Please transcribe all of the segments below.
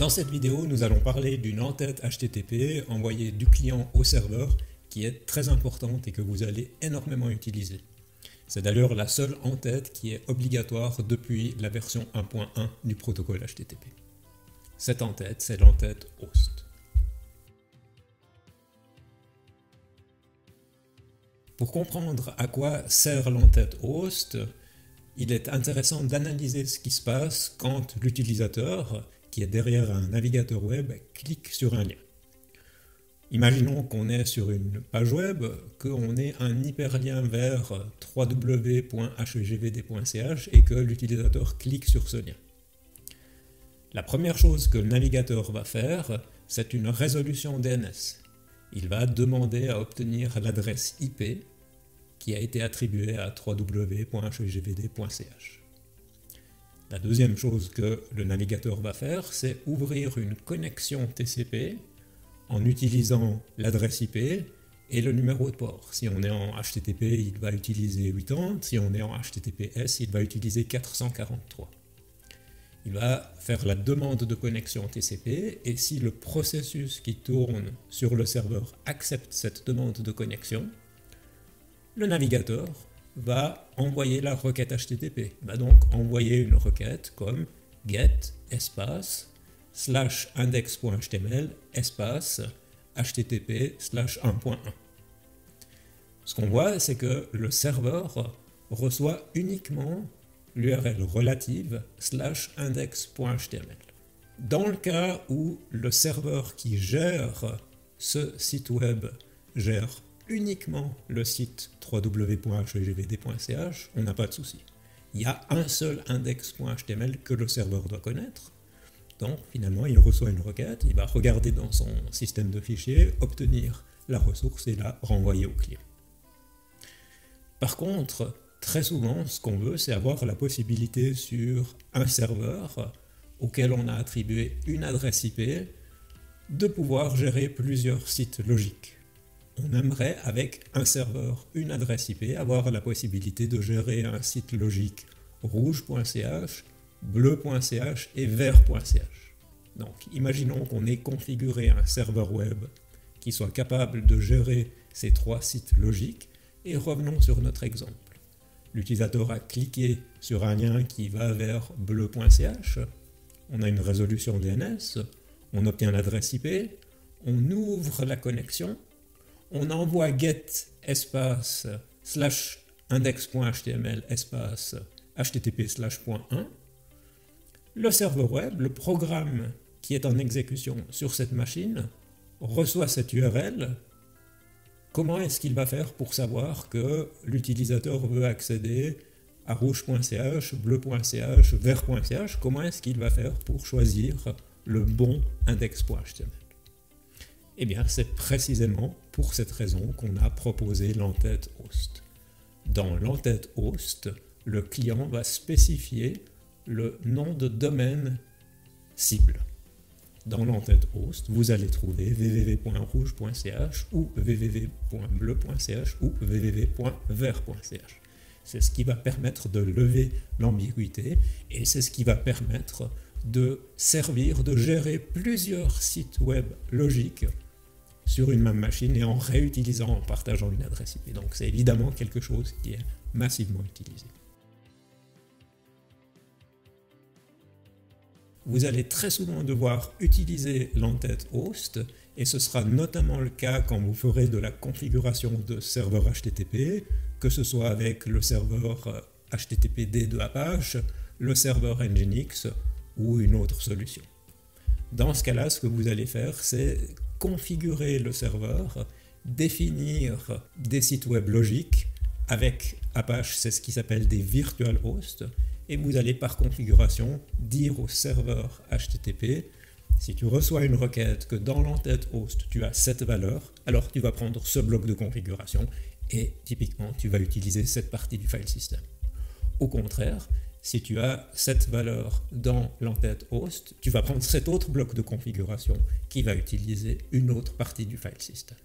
Dans cette vidéo, nous allons parler d'une en-tête HTTP envoyée du client au serveur qui est très importante et que vous allez énormément utiliser. C'est d'ailleurs la seule en-tête qui est obligatoire depuis la version 1.1 du protocole HTTP. Cette en-tête, c'est l'en-tête host. Pour comprendre à quoi sert l'en-tête host, il est intéressant d'analyser ce qui se passe quand l'utilisateur, qui est derrière un navigateur web, clique sur un lien. Imaginons qu'on est sur une page web, qu'on ait un hyperlien vers www.hgvd.ch et que l'utilisateur clique sur ce lien. La première chose que le navigateur va faire, c'est une résolution DNS. Il va demander à obtenir l'adresse IP qui a été attribuée à www.hgvd.ch. La deuxième chose que le navigateur va faire, c'est ouvrir une connexion TCP en utilisant l'adresse IP et le numéro de port. Si on est en HTTP, il va utiliser 80, si on est en HTTPS, il va utiliser 443. Il va faire la demande de connexion TCP et si le processus qui tourne sur le serveur accepte cette demande de connexion, le navigateur va envoyer la requête HTTP. Il va donc envoyer une requête comme get /index.html http/1.1. Ce qu'on voit, c'est que le serveur reçoit uniquement l'URL relative /index.html. Dans le cas où le serveur qui gère ce site web gère uniquement le site www.hgvd.ch, on n'a pas de souci. Il y a un seul index.html que le serveur doit connaître. Donc finalement, il reçoit une requête, il va regarder dans son système de fichiers, obtenir la ressource et la renvoyer au client. Par contre, très souvent, ce qu'on veut, c'est avoir la possibilité sur un serveur auquel on a attribué une adresse IP de pouvoir gérer plusieurs sites logiques. On aimerait, avec un serveur, une adresse IP, avoir la possibilité de gérer un site logique rouge.ch, bleu.ch et vert.ch. Donc, imaginons qu'on ait configuré un serveur web qui soit capable de gérer ces trois sites logiques, et revenons sur notre exemple. L'utilisateur a cliqué sur un lien qui va vers bleu.ch, on a une résolution DNS, on obtient l'adresse IP, on ouvre la connexion, on envoie get /index.html http/.1. Le serveur web, le programme qui est en exécution sur cette machine, reçoit cette URL. Comment est-ce qu'il va faire pour savoir que l'utilisateur veut accéder à rouge.ch, bleu.ch, vert.ch? Comment est-ce qu'il va faire pour choisir le bon index.html? Eh bien, c'est précisément pour cette raison qu'on a proposé l'en-tête host. Dans l'en-tête host, le client va spécifier le nom de domaine cible. Dans l'en-tête host, vous allez trouver www.rouge.ch ou www.bleu.ch ou www.vert.ch. C'est ce qui va permettre de lever l'ambiguïté et c'est ce qui va permettre de servir, de gérer plusieurs sites web logiques sur une même machine et en réutilisant, en partageant une adresse IP. Donc c'est évidemment quelque chose qui est massivement utilisé. Vous allez très souvent devoir utiliser l'en-tête host et ce sera notamment le cas quand vous ferez de la configuration de serveur HTTP, que ce soit avec le serveur HTTPD de Apache, le serveur Nginx ou une autre solution. Dans ce cas-là, ce que vous allez faire, c'est configurer le serveur, définir des sites web logiques. Avec Apache, c'est ce qui s'appelle des virtual hosts. Et vous allez par configuration dire au serveur HTTP, si tu reçois une requête que dans l'en-tête host tu as cette valeur, alors tu vas prendre ce bloc de configuration et typiquement tu vas utiliser cette partie du file system. Au contraire, si tu as cette valeur dans l'en-tête host, tu vas prendre cet autre bloc de configuration qui va utiliser une autre partie du file system.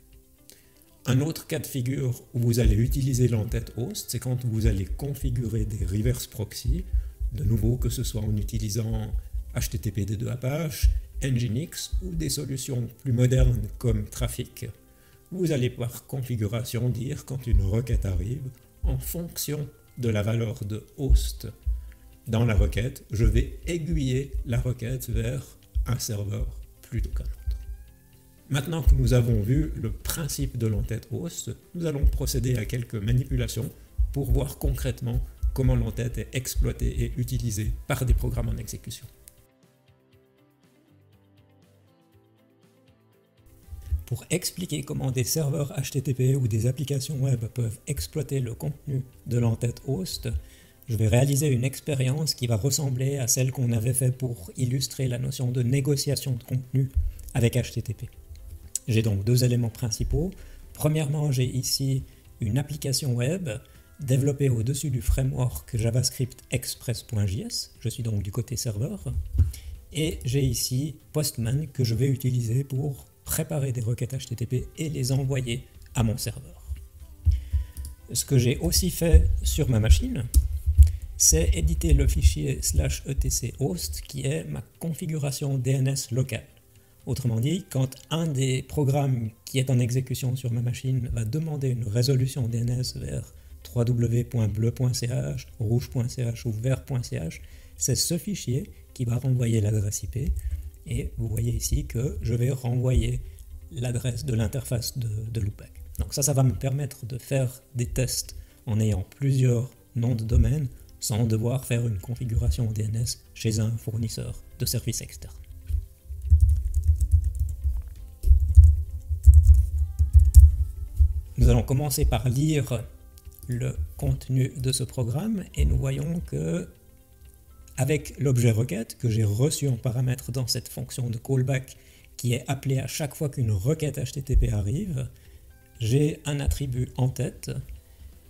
Un autre cas de figure où vous allez utiliser l'en-tête host, c'est quand vous allez configurer des reverse proxy, de nouveau que ce soit en utilisant HTTPD de Apache, Nginx ou des solutions plus modernes comme Trafic, vous allez par configuration dire quand une requête arrive, en fonction de la valeur de host dans la requête, je vais aiguiller la requête vers un serveur plutôt qu'un autre. Maintenant que nous avons vu le principe de l'entête host, nous allons procéder à quelques manipulations pour voir concrètement comment l'entête est exploitée et utilisée par des programmes en exécution. Pour expliquer comment des serveurs HTTP ou des applications web peuvent exploiter le contenu de l'entête host, je vais réaliser une expérience qui va ressembler à celle qu'on avait fait pour illustrer la notion de négociation de contenu avec HTTP. J'ai donc deux éléments principaux. Premièrement, j'ai ici une application web développée au-dessus du framework JavaScript Express.js. Je suis donc du côté serveur. Et j'ai ici Postman que je vais utiliser pour préparer des requêtes HTTP et les envoyer à mon serveur. Ce que j'ai aussi fait sur ma machine, c'est éditer le fichier /etc/host qui est ma configuration DNS locale. Autrement dit, quand un des programmes qui est en exécution sur ma machine va demander une résolution DNS vers www.bleu.ch, rouge.ch ou vert.ch, c'est ce fichier qui va renvoyer l'adresse IP. Et vous voyez ici que je vais renvoyer l'adresse de l'interface de Loopback. Donc ça va me permettre de faire des tests en ayant plusieurs noms de domaine sans devoir faire une configuration DNS chez un fournisseur de services externes. Nous allons commencer par lire le contenu de ce programme et nous voyons que avec l'objet requête que j'ai reçu en paramètre dans cette fonction de callback qui est appelée à chaque fois qu'une requête HTTP arrive, j'ai un attribut en tête.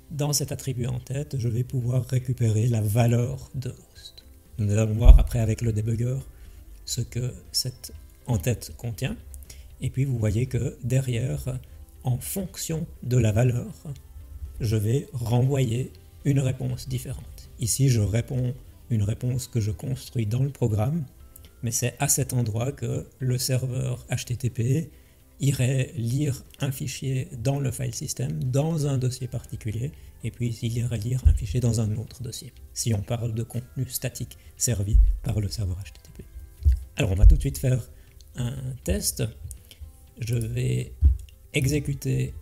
Dans cet attribut en tête, je vais pouvoir récupérer la valeur de host. Nous allons voir après avec le debugger ce que cette en tête contient. Et puis vous voyez que derrière, en fonction de la valeur, je vais renvoyer une réponse différente. Ici, je réponds une réponse que je construis dans le programme, mais c'est à cet endroit que le serveur HTTP irait lire un fichier dans le file system, dans un dossier particulier, et puis il irait lire un fichier dans un autre dossier, si on parle de contenu statique servi par le serveur HTTP. Alors on va tout de suite faire un test. Je vais exécuter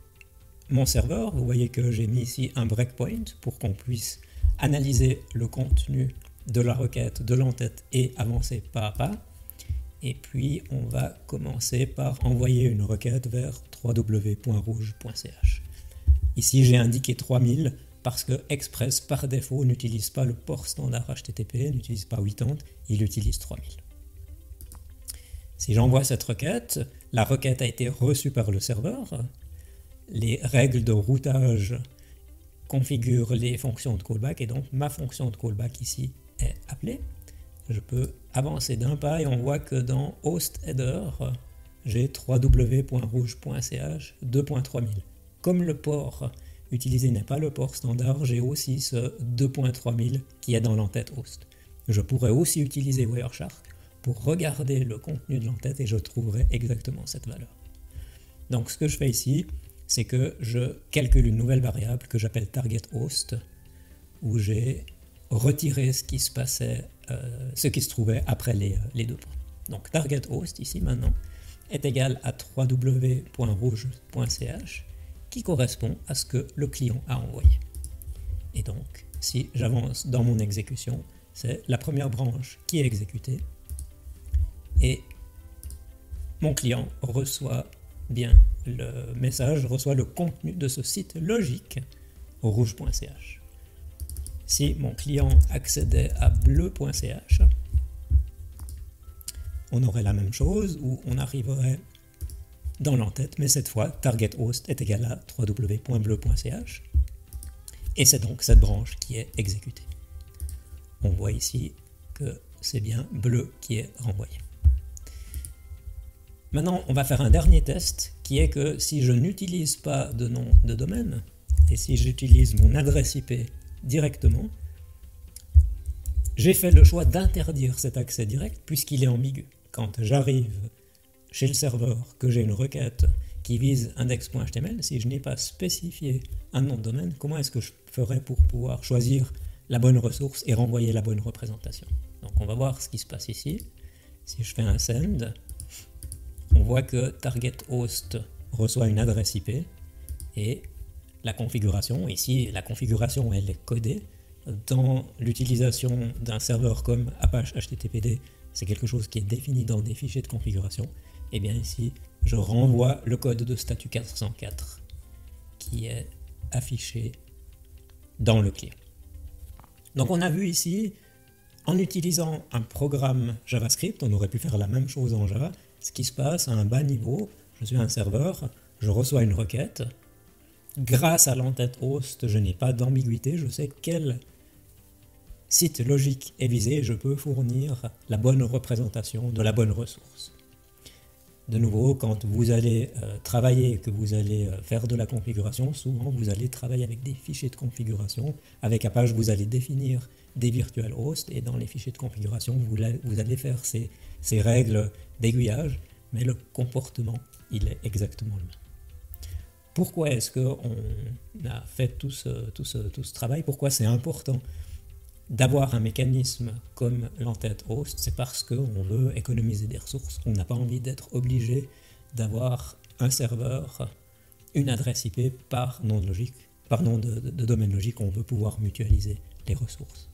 mon serveur. Vous voyez que j'ai mis ici un breakpoint pour qu'on puisse analyser le contenu de la requête, de l'entête et avancer pas à pas. Et puis on va commencer par envoyer une requête vers www.rouge.ch. Ici j'ai indiqué 3000 parce que Express par défaut n'utilise pas le port standard HTTP, n'utilise pas 80, il utilise 3000. Si j'envoie cette requête, la requête a été reçue par le serveur. Les règles de routage configurent les fonctions de callback et donc ma fonction de callback ici est appelée. Je peux avancer d'un pas et on voit que dans host header, j'ai www.rouge.ch 2.3000. Comme le port utilisé n'est pas le port standard, j'ai aussi ce 2.3000 qui est dans l'entête host. Je pourrais aussi utiliser Wireshark pour regarder le contenu de l'entête et je trouverai exactement cette valeur. Donc ce que je fais ici, c'est que je calcule une nouvelle variable que j'appelle targetHost, où j'ai retiré ce qui se passait, ce qui se trouvait après les deux points. Donc targetHost ici maintenant est égal à www.rouge.ch qui correspond à ce que le client a envoyé. Et donc si j'avance dans mon exécution, c'est la première branche qui est exécutée et mon client reçoit bien le message, reçoit le contenu de ce site logique au rouge.ch. Si mon client accédait à bleu.ch, on aurait la même chose où on arriverait dans l'entête, mais cette fois, targetHost est égal à www.bleu.ch et c'est donc cette branche qui est exécutée. On voit ici que c'est bien bleu qui est renvoyé. Maintenant, on va faire un dernier test qui est que si je n'utilise pas de nom de domaine et si j'utilise mon adresse IP directement, j'ai fait le choix d'interdire cet accès direct puisqu'il est ambigu. quand j'arrive chez le serveur, que j'ai une requête qui vise index.html, si je n'ai pas spécifié un nom de domaine, comment est-ce que je ferais pour pouvoir choisir la bonne ressource et renvoyer la bonne représentation? Donc on va voir ce qui se passe ici. Si je fais un send, on voit que target host reçoit une adresse IP et la configuration, ici la configuration elle est codée. Dans l'utilisation d'un serveur comme Apache HTTPD, c'est quelque chose qui est défini dans des fichiers de configuration. Et bien ici, je renvoie le code de statut 404 qui est affiché dans le client. Donc on a vu ici, en utilisant un programme JavaScript, on aurait pu faire la même chose en Java. Ce qui se passe à un bas niveau, je suis un serveur, je reçois une requête. Grâce à l'entête host, je n'ai pas d'ambiguïté, je sais quel site logique est visé et je peux fournir la bonne représentation de la bonne ressource. De nouveau, quand vous allez travailler, que vous allez faire de la configuration, souvent vous allez travailler avec des fichiers de configuration. Avec Apache, vous allez définir des virtual hosts et dans les fichiers de configuration, vous allez faire ces règles d'aiguillage, mais le comportement, il est exactement le même. Pourquoi est-ce qu'on a fait tout ce travail? Pourquoi c'est important d'avoir un mécanisme comme l'entête host? C'est parce qu'on veut économiser des ressources. On n'a pas envie d'être obligé d'avoir un serveur, une adresse IP par nom de logique, par nom de domaine logique. On veut pouvoir mutualiser les ressources.